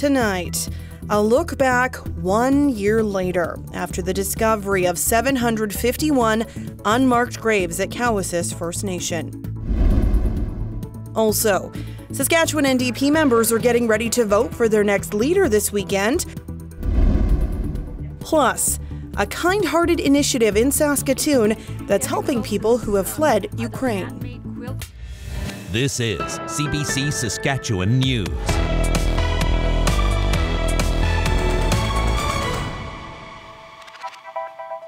Tonight, a look back 1 year later after the discovery of 751 unmarked graves at Cowessess First Nation. Also, Saskatchewan NDP members are getting ready to vote for their next leader this weekend. Plus, a kind-hearted initiative in Saskatoon that's helping people who have fled Ukraine. This is CBC Saskatchewan News.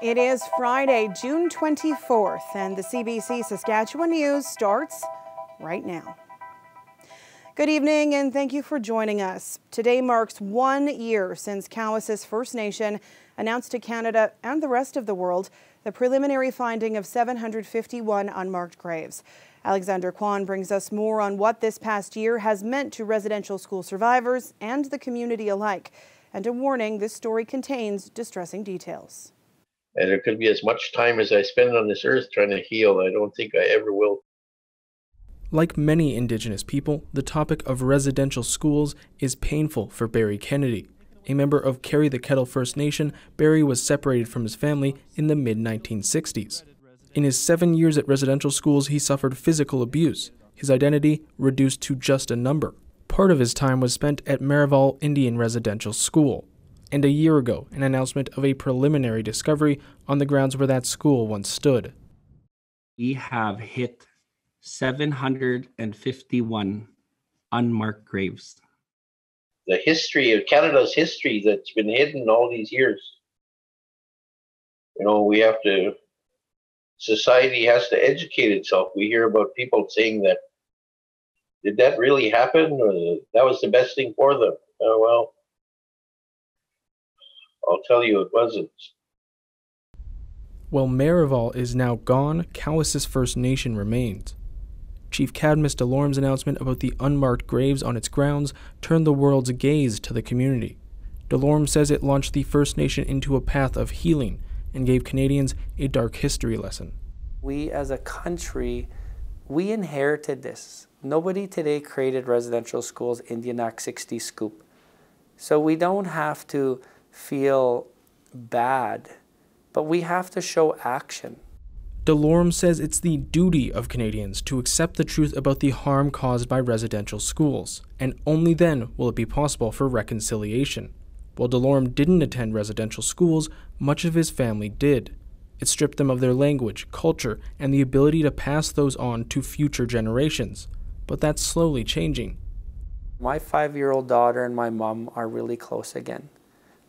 It is Friday, June 24th, and the CBC Saskatchewan News starts right now. Good evening, and thank you for joining us. Today marks 1 year since Cowessess First Nation announced to Canada and the rest of the world the preliminary finding of 751 unmarked graves. Alexander Kwan brings us more on what this past year has meant to residential school survivors and the community alike. And a warning, this story contains distressing details. And there could be as much time as I spend on this earth trying to heal. I don't think I ever will. Like many Indigenous people, the topic of residential schools is painful for Barry Kennedy. A member of Carry the Kettle First Nation, Barry was separated from his family in the mid-1960s. In his 7 years at residential schools, he suffered physical abuse, his identity reduced to just a number. Part of his time was spent at Marival Indian Residential School. And a year ago, an announcement of a preliminary discovery on the grounds where that school once stood. We have hit 751 unmarked graves. The history of Canada's history that's been hidden all these years. You know, society has to educate itself. We hear about people saying that, did that really happen? Or that was the best thing for them? Well, I'll tell you it wasn't. While Marival is now gone, Cowessess First Nation remains. Chief Cadmus Delorme's announcement about the unmarked graves on its grounds turned the world's gaze to the community. Delorme says it launched the First Nation into a path of healing and gave Canadians a dark history lesson. We as a country, we inherited this. Nobody today created residential schools Indian Act 60 scoop. So we don't have to feel bad, but we have to show action. Delorme says it's the duty of Canadians to accept the truth about the harm caused by residential schools, and only then will it be possible for reconciliation. While Delorme didn't attend residential schools, much of his family did. It stripped them of their language, culture, and the ability to pass those on to future generations. But that's slowly changing. My 5-year-old daughter and my mom are really close again.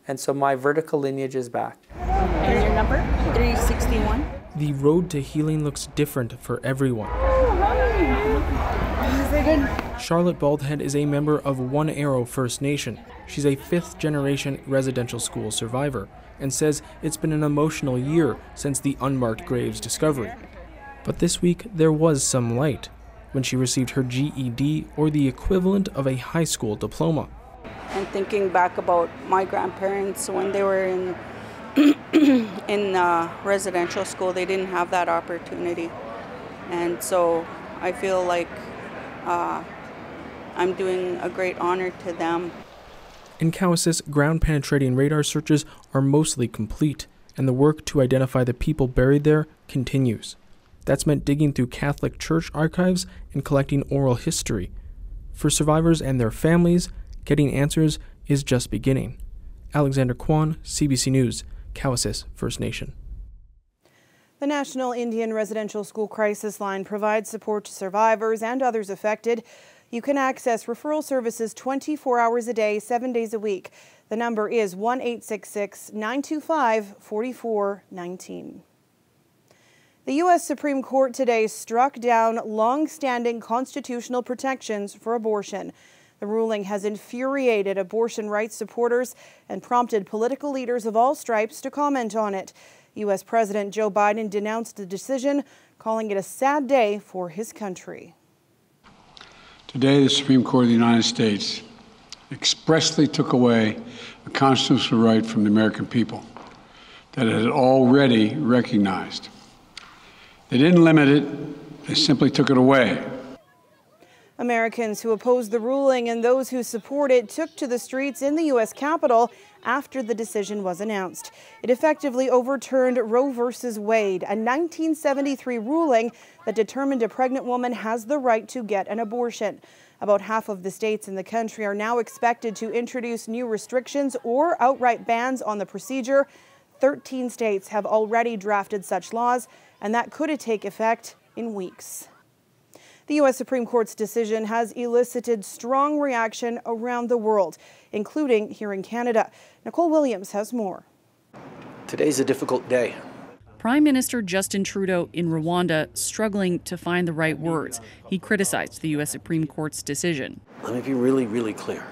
And so my vertical lineage is back. And your number? 361. The road to healing looks different for everyone. Charlotte Baldhead is a member of One Arrow First Nation. She's a 5th-generation residential school survivor and says it's been an emotional year since the unmarked graves discovery. But this week there was some light when she received her GED, or the equivalent of a high school diploma. And thinking back about my grandparents when they were in residential school, they didn't have that opportunity. And so I feel like I'm doing a great honor to them. In Cowessess, ground-penetrating radar searches are mostly complete, and the work to identify the people buried there continues. That's meant digging through Catholic Church archives and collecting oral history. For survivors and their families, getting answers is just beginning. Alexander Kwan, CBC News, Cowessess First Nation. The National Indian Residential School Crisis Line provides support to survivors and others affected. You can access referral services 24 hours a day, 7 days a week. The number is 1-866-925-4419. The U.S. Supreme Court today struck down long-standing constitutional protections for abortion. The ruling has infuriated abortion rights supporters and prompted political leaders of all stripes to comment on it. U.S. President Joe Biden denounced the decision, calling it a sad day for his country. Today, the Supreme Court of the United States expressly took away a constitutional right from the American people that it had already recognized. They didn't limit it, they simply took it away. Americans who oppose the ruling and those who support it took to the streets in the U.S. Capitol after the decision was announced. It effectively overturned Roe v. Wade, a 1973 ruling that determined a pregnant woman has the right to get an abortion. About half of the states in the country are now expected to introduce new restrictions or outright bans on the procedure. 13 states have already drafted such laws, and that could take effect in weeks. The U.S. Supreme Court's decision has elicited strong reaction around the world, including here in Canada. Nicole Williams has more. Today's a difficult day. Prime Minister Justin Trudeau in Rwanda struggling to find the right words. He criticized the U.S. Supreme Court's decision. Let me be really clear.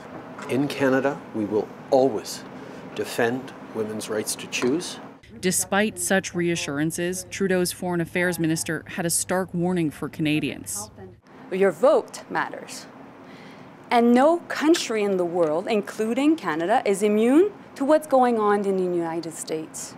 In Canada, we will always defend women's rights to choose. Despite such reassurances, Trudeau's foreign affairs minister had a stark warning for Canadians. Your vote matters. And no country in the world, including Canada, is immune to what's going on in the United States.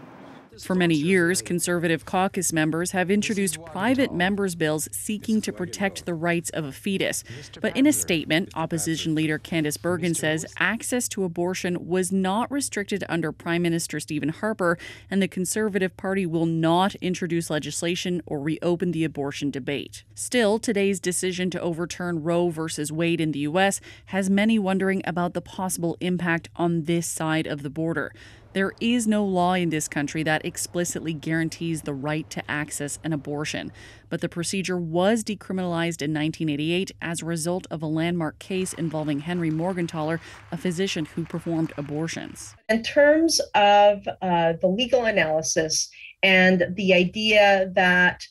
For many years, Conservative caucus members have introduced private members' bills seeking to protect the rights of a fetus. But in a statement, opposition leader Candice Bergen says access to abortion was not restricted under Prime Minister Stephen Harper, and the Conservative Party will not introduce legislation or reopen the abortion debate. Still, today's decision to overturn Roe v. Wade in the U.S. has many wondering about the possible impact on this side of the border. There is no law in this country that explicitly guarantees the right to access an abortion, but the procedure was decriminalized in 1988 as a result of a landmark case involving Henry Morgentaler, a physician who performed abortions. In terms of the legal analysis and the idea that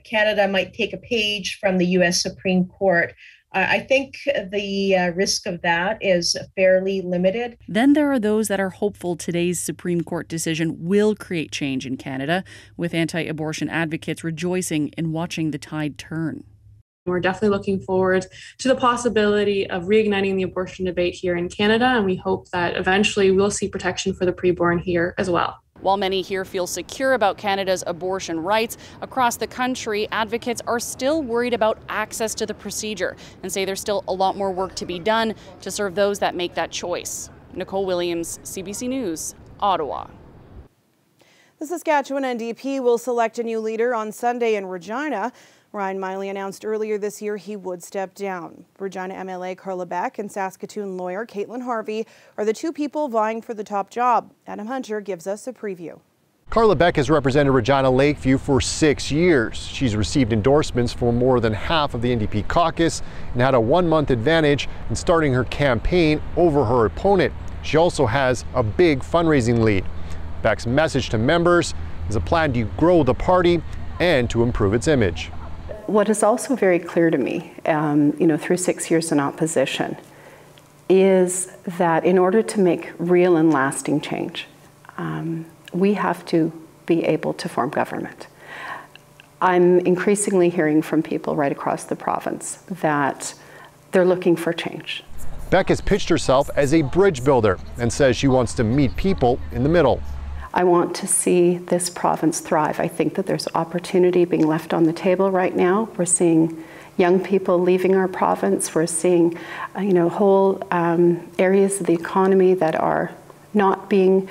Canada might take a page from the U.S. Supreme Court, I think the risk of that is fairly limited. Then there are those that are hopeful today's Supreme Court decision will create change in Canada, with anti-abortion advocates rejoicing in watching the tide turn. We're definitely looking forward to the possibility of reigniting the abortion debate here in Canada, and we hope that eventually we'll see protection for the preborn here as well. While many here feel secure about Canada's abortion rights, across the country, advocates are still worried about access to the procedure and say there's still a lot more work to be done to serve those that make that choice. Nicole Williams, CBC News, Ottawa. The Saskatchewan NDP will select a new leader on Sunday in Regina. Ryan Miley announced earlier this year he would step down. Regina MLA Carla Beck and Saskatoon lawyer Caitlin Harvey are the two people vying for the top job. Adam Hunter gives us a preview. Carla Beck has represented Regina Lakeview for 6 years. She's received endorsements for more than half of the NDP caucus and had a 1-month advantage in starting her campaign over her opponent. She also has a big fundraising lead. Beck's message to members is a plan to grow the party and to improve its image. What is also very clear to me, through 6 years in opposition, is that in order to make real and lasting change, we have to be able to form government. I'm increasingly hearing from people right across the province that they're looking for change. Beck has pitched herself as a bridge builder and says she wants to meet people in the middle. I want to see this province thrive. I think that there's opportunity being left on the table right now. We're seeing young people leaving our province. We're seeing, whole areas of the economy that are not being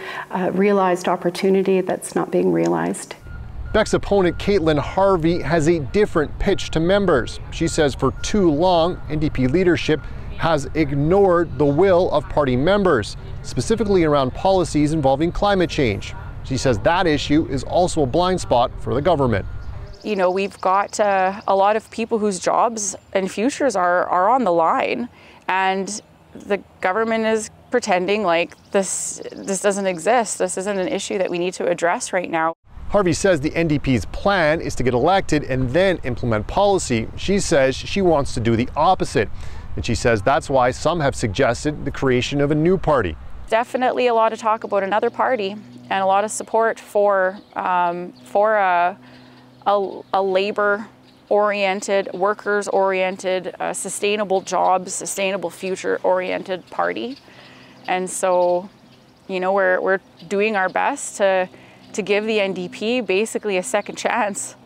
realized, opportunity that's not being realized. Beck's opponent, Caitlin Harvey, has a different pitch to members. She says for too long, NDP leadership has ignored the will of party members, specifically around policies involving climate change. She says that issue is also a blind spot for the government. We've got a lot of people whose jobs and futures are on the line, and the government is pretending like this doesn't exist. This isn't an issue that we need to address right now. Harvey says the NDP's plan is to get elected and then implement policy. She says she wants to do the opposite. And she says that's why some have suggested the creation of a new party. Definitely a lot of talk about another party and a lot of support for a labor-oriented, workers-oriented, sustainable jobs, sustainable future-oriented party. And so, we're doing our best to give the NDP basically a second chance.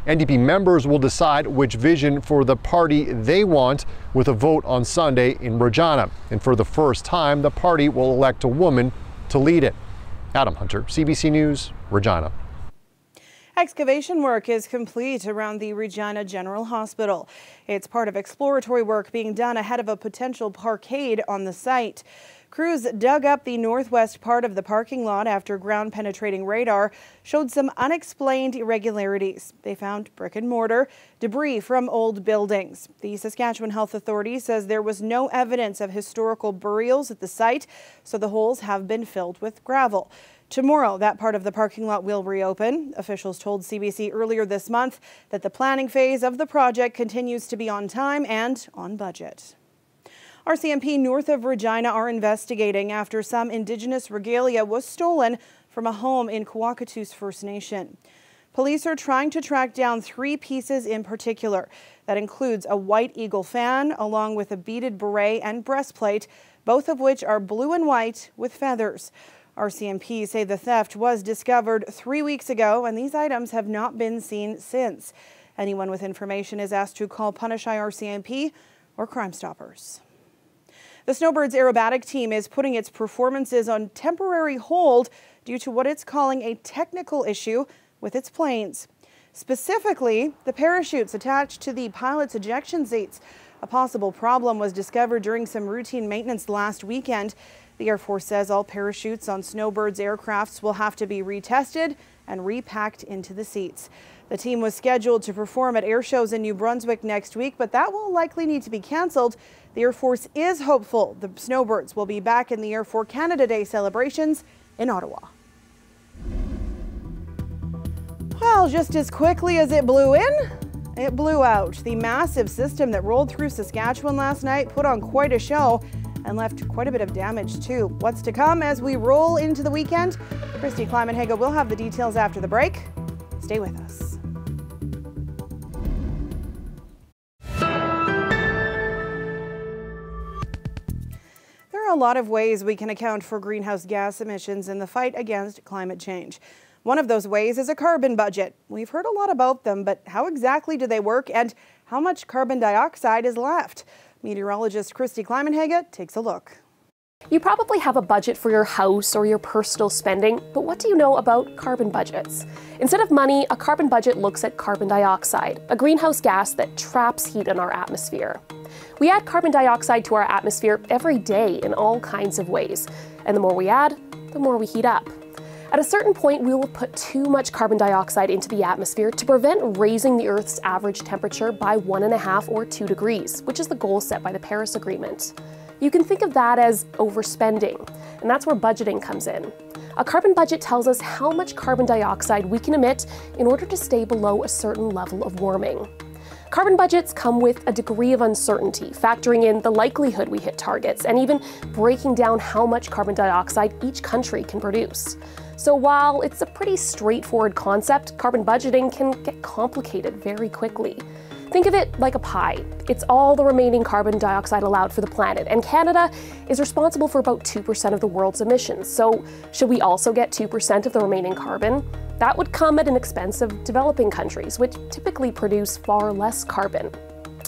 NDP members will decide which vision for the party they want with a vote on Sunday in Regina. And for the first time, the party will elect a woman to lead it. Adam Hunter, CBC News, Regina. Excavation work is complete around the Regina General Hospital. It's part of exploratory work being done ahead of a potential parkade on the site. Crews dug up the northwest part of the parking lot after ground-penetrating radar showed some unexplained irregularities. They found brick and mortar, debris from old buildings. The Saskatchewan Health Authority says there was no evidence of historical burials at the site, so the holes have been filled with gravel. Tomorrow, that part of the parking lot will reopen. Officials told CBC earlier this month that the planning phase of the project continues to be on time and on budget. RCMP north of Regina are investigating after some Indigenous regalia was stolen from a home in Cowessess First Nation. Police are trying to track down 3 pieces in particular. That includes a white eagle fan along with a beaded beret and breastplate, both of which are blue and white with feathers. RCMP say the theft was discovered 3 weeks ago and these items have not been seen since. Anyone with information is asked to call Punish RCMP or Crime Stoppers. The Snowbirds aerobatic team is putting its performances on temporary hold due to what it's calling a technical issue with its planes. Specifically, the parachutes attached to the pilot's ejection seats. A possible problem was discovered during some routine maintenance last weekend. The Air Force says all parachutes on Snowbirds aircrafts will have to be retested and repacked into the seats. The team was scheduled to perform at air shows in New Brunswick next week, but that will likely need to be canceled. The Air Force is hopeful the Snowbirds will be back in the Air for Canada Day celebrations in Ottawa. Well, just as quickly as it blew in, it blew out. The massive system that rolled through Saskatchewan last night put on quite a show and left quite a bit of damage too. What's to come as we roll into the weekend? Christy Kleiman-Haga will have the details after the break. Stay with us. There are a lot of ways we can account for greenhouse gas emissions in the fight against climate change. One of those ways is a carbon budget. We've heard a lot about them, but how exactly do they work and how much carbon dioxide is left? Meteorologist Christy Kleiman-Haga takes a look. You probably have a budget for your house or your personal spending, but what do you know about carbon budgets? Instead of money, a carbon budget looks at carbon dioxide, a greenhouse gas that traps heat in our atmosphere. We add carbon dioxide to our atmosphere every day in all kinds of ways, and the more we add, the more we heat up. At a certain point, we will put too much carbon dioxide into the atmosphere to prevent raising the Earth's average temperature by 1.5 or 2 degrees, which is the goal set by the Paris Agreement. You can think of that as overspending, and that's where budgeting comes in. A carbon budget tells us how much carbon dioxide we can emit in order to stay below a certain level of warming. Carbon budgets come with a degree of uncertainty, factoring in the likelihood we hit targets and even breaking down how much carbon dioxide each country can produce. So while it's a pretty straightforward concept, carbon budgeting can get complicated very quickly. Think of it like a pie. It's all the remaining carbon dioxide allowed for the planet, and Canada is responsible for about 2% of the world's emissions. So should we also get 2% of the remaining carbon? That would come at an expense of developing countries, which typically produce far less carbon.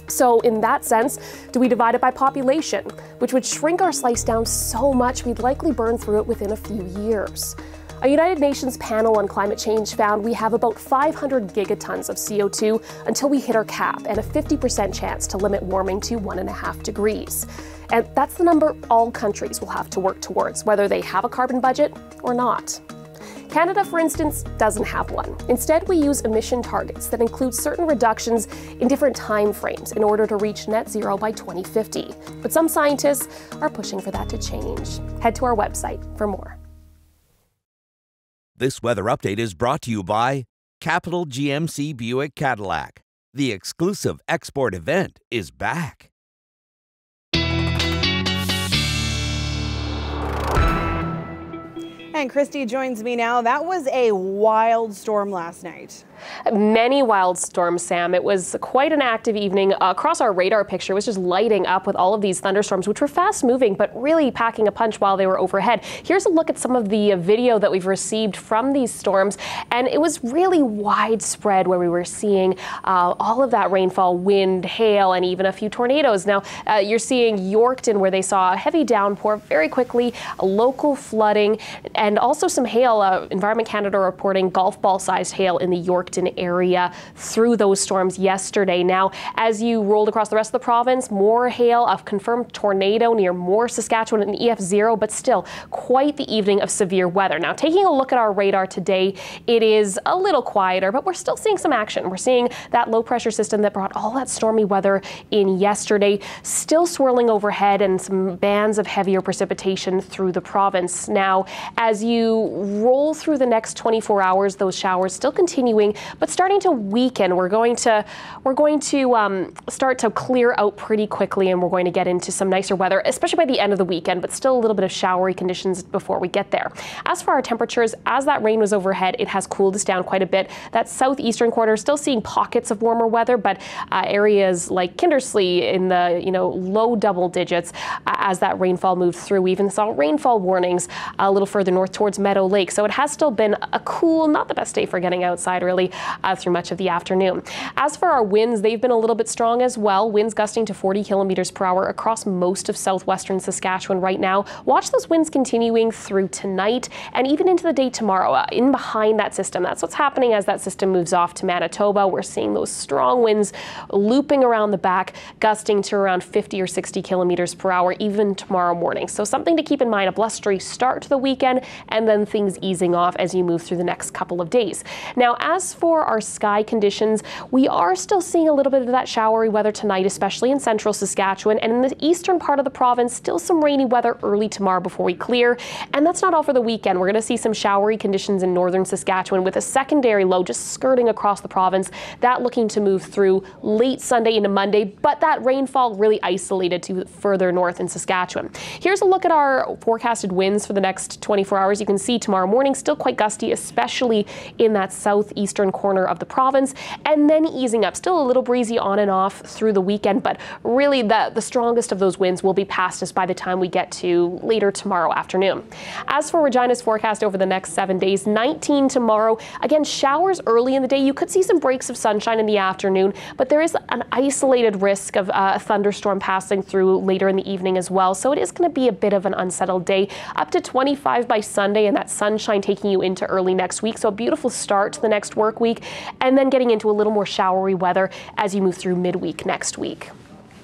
So in that sense, do we divide it by population, which would shrink our slice down so much we'd likely burn through it within a few years. A United Nations panel on climate change found we have about 500 gigatons of CO2 until we hit our cap, and a 50% chance to limit warming to 1.5 degrees. And that's the number all countries will have to work towards, whether they have a carbon budget or not. Canada, for instance, doesn't have one. Instead, we use emission targets that include certain reductions in different time frames in order to reach net zero by 2050. But some scientists are pushing for that to change. Head to our website for more. This weather update is brought to you by Capital GMC Buick Cadillac. The exclusive export event is back. And and Christy joins me now. That was a wild storm last night. Many wild storms, Sam. It was quite an active evening. Across our radar picture, it was just lighting up with all of these thunderstorms, which were fast moving, but really packing a punch while they were overhead. Here's a look at some of the video that we've received from these storms, and it was really widespread where we were seeing all of that rainfall, wind, hail, and even a few tornadoes. Now, you're seeing Yorkton, where they saw a heavy downpour very quickly, local flooding, and also some hail. Environment Canada reporting golf ball-sized hail in the Yorkton area through those storms yesterday. Now, as you rolled across the rest of the province, more hail, a confirmed tornado near Moore, Saskatchewan, and EF0, but still quite the evening of severe weather. Now, taking a look at our radar today, it is a little quieter, but we're still seeing some action. We're seeing that low pressure system that brought all that stormy weather in yesterday still swirling overhead, and some bands of heavier precipitation through the province. Now, as you roll through the next 24 hours, those showers still continuing, but starting to weaken. We're going to start to clear out pretty quickly, and we're going to get into some nicer weather, especially by the end of the weekend, but still a little bit of showery conditions before we get there. As for our temperatures, as that rain was overhead, it has cooled us down quite a bit. That southeastern quarter still seeing pockets of warmer weather, but areas like Kindersley in the low double digits as that rainfall moved through. We even saw rainfall warnings a little further north towards Meadow Lake. So it has still been a cool, not the best day for getting outside really through much of the afternoon. As for our winds, they've been a little bit strong as well. Winds gusting to 40 kilometers per hour across most of southwestern Saskatchewan right now. Watch those winds continuing through tonight and even into the day tomorrow. In behind that system, that's what's happening as that system moves off to Manitoba. We're seeing those strong winds looping around the back, gusting to around 50 or 60 kilometers per hour even tomorrow morning. So something to keep in mind, a blustery start to the weekend and then things easing off as you move through the next couple of days. Now, as for our sky conditions, we are still seeing a little bit of that showery weather tonight, especially in central Saskatchewan, and in the eastern part of the province, still some rainy weather early tomorrow before we clear. And that's not all for the weekend. We're going to see some showery conditions in northern Saskatchewan with a secondary low just skirting across the province, that looking to move through late Sunday into Monday, but that rainfall really isolated to further north in Saskatchewan. Here's a look at our forecasted winds for the next 24 hours. You can see tomorrow morning still quite gusty, especially in that southeastern corner of the province, and then easing up. Still a little breezy on and off through the weekend, but really the strongest of those winds will be past us by the time we get to later tomorrow afternoon. As for Regina's forecast over the next 7 days, 19 tomorrow. Again, showers early in the day. You could see some breaks of sunshine in the afternoon, but there is an isolated risk of a thunderstorm passing through later in the evening as well. So it is going to be a bit of an unsettled day. Up to 25 by Sunday, and that sunshine taking you into early next week. So a beautiful start to the next work week, and then getting into a little more showery weather as you move through midweek next week.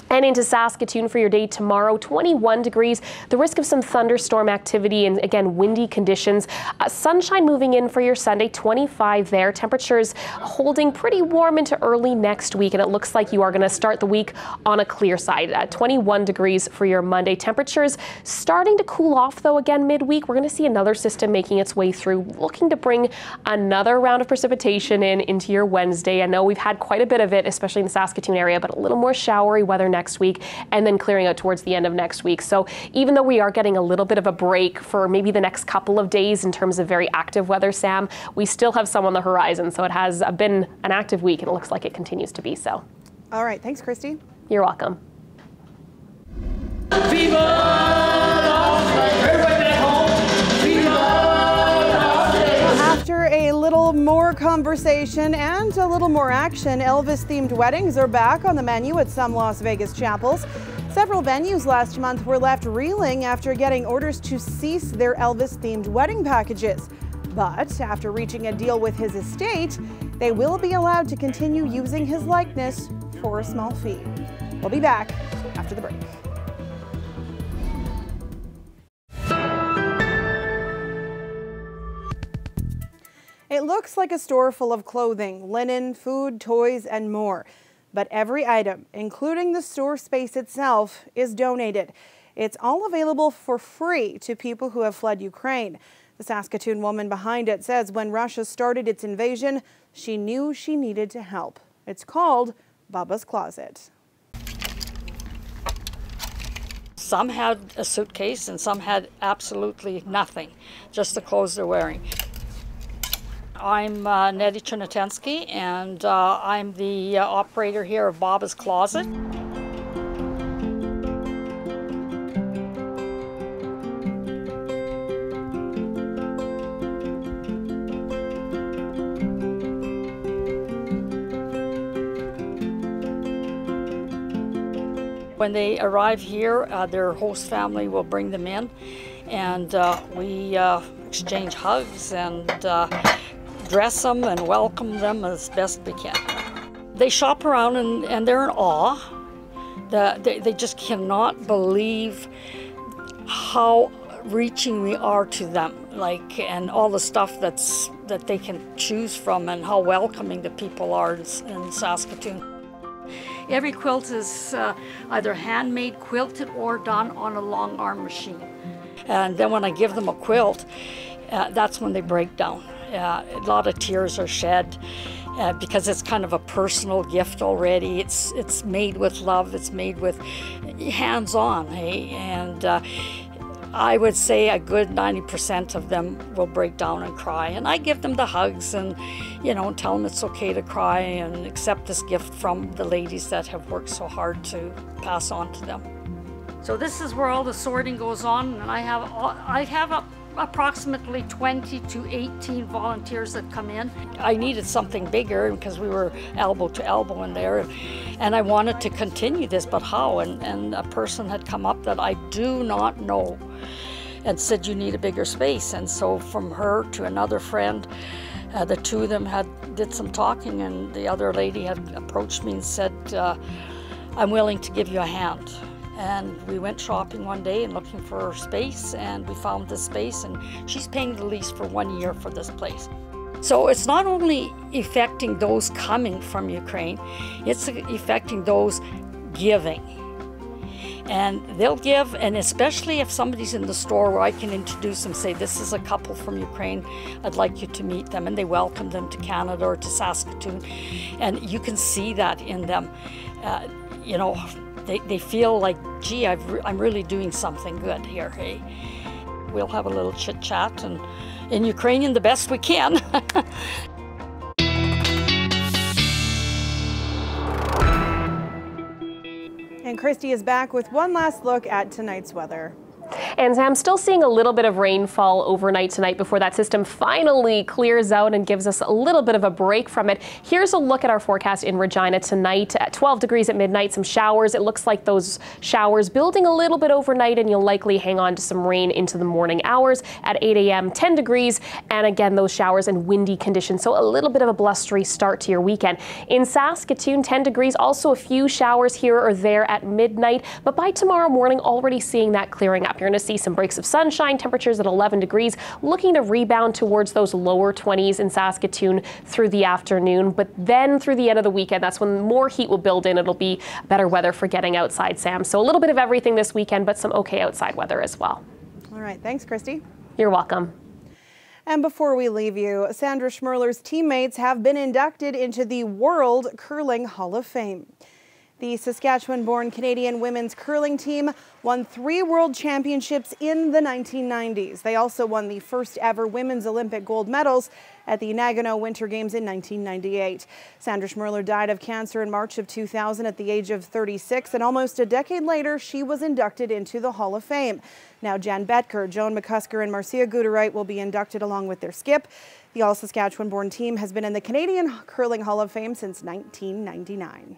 And into Saskatoon for your day tomorrow, 21 degrees, the risk of some thunderstorm activity and again, windy conditions. Sunshine moving in for your Sunday, 25 there. Temperatures holding pretty warm into early next week, and it looks like you are going to start the week on a clear side. 21 degrees for your Monday. Temperatures starting to cool off though again midweek. We're going to see another system making its way through, looking to bring another round of precipitation into your Wednesday. I know we've had quite a bit of it, especially in the Saskatoon area, but a little more showery weather next week, and then clearing out towards the end of next week. So even though we are getting a little bit of a break for maybe the next couple of days in terms of very active weather, Sam, we still have some on the horizon. So it has been an active week, and it looks like it continues to be so. All right. Thanks, Christy. You're welcome. After a little more conversation and a little more action, Elvis-themed weddings are back on the menu at some Las Vegas chapels. Several venues last month were left reeling after getting orders to cease their Elvis-themed wedding packages. But after reaching a deal with his estate, they will be allowed to continue using his likeness for a small fee. We'll be back after the break. It looks like a store full of clothing, linen, food, toys, and more. But every item, including the store space itself, is donated. It's all available for free to people who have fled Ukraine. The Saskatoon woman behind it says when Russia started its invasion, she knew she needed to help. It's called Bubba's Closet. Some had a suitcase and some had absolutely nothing, just the clothes they're wearing. I'm Nettie Chernatensky, and I'm the operator here of Baba's Closet. When they arrive here, their host family will bring them in, and we exchange hugs and dress them and welcome them as best we can. They shop around and they're in awe. They just cannot believe how reaching we are to them, and all the stuff that they can choose from, and how welcoming the people are in Saskatoon. Every quilt is either handmade, quilted, or done on a long arm machine. And then when I give them a quilt, that's when they break down. A lot of tears are shed because it's kind of a personal gift already. It's made with love. It's made with hands-on, hey? And I would say a good 90% of them will break down and cry. And I give them the hugs and, tell them it's okay to cry and accept this gift from the ladies that have worked so hard to pass on to them. So this is where all the sorting goes on, and I have approximately 20 to 18 volunteers that come in. I needed something bigger because we were elbow to elbow in there, and I wanted to continue this, but how? And a person had come up that I do not know and said, you need a bigger space. And so from her to another friend, the two of them did some talking, and the other lady had approached me and said, I'm willing to give you a hand. And we went shopping one day and looking for space, and we found this space, and she's paying the lease for 1 year for this place. So it's not only affecting those coming from Ukraine, it's affecting those giving. And they'll give, and especially if somebody's in the store where I can introduce them, say, this is a couple from Ukraine, I'd like you to meet them, and they welcome them to Canada or to Saskatoon. And you can see that in them. They feel like, gee, I'm really doing something good here, hey? We'll have a little chit-chat, and in Ukrainian the best we can. And Christy is back with one last look at tonight's weather. And I'm still seeing a little bit of rainfall overnight tonight before that system finally clears out and gives us a little bit of a break from it. Here's a look at our forecast in Regina tonight. At 12 degrees at midnight, some showers. It looks like those showers building a little bit overnight, and you'll likely hang on to some rain into the morning hours. At 8 a.m., 10 degrees, and again, those showers and windy conditions. So a little bit of a blustery start to your weekend. In Saskatoon, 10 degrees, also a few showers here or there at midnight, but by tomorrow morning, already seeing that clearing up. You're going to see some breaks of sunshine, temperatures at 11 degrees, looking to rebound towards those lower 20s in Saskatoon through the afternoon. But then through the end of the weekend, that's when more heat will build in. It'll be better weather for getting outside, Sam. So a little bit of everything this weekend, but some okay outside weather as well. All right. Thanks, Christy. You're welcome. And before we leave you, Sandra Schmerler's teammates have been inducted into the World Curling Hall of Fame. The Saskatchewan-born Canadian women's curling team won 3 world championships in the 1990s. They also won the first ever women's Olympic gold medals at the Nagano Winter Games in 1998. Sandra Schmerler died of cancer in March of 2000 at the age of 36, and almost a decade later, she was inducted into the Hall of Fame. Now, Jan Betker, Joan McCusker, and Marcia Gutereit will be inducted along with their skip. The all-Saskatchewan-born team has been in the Canadian Curling Hall of Fame since 1999.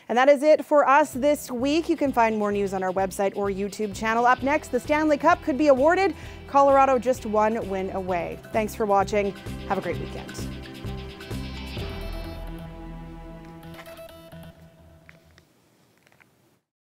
And that is it for us this week. You can find more news on our website or YouTube channel. Up next, the Stanley Cup could be awarded. Colorado just 1 win away. Thanks for watching. Have a great weekend.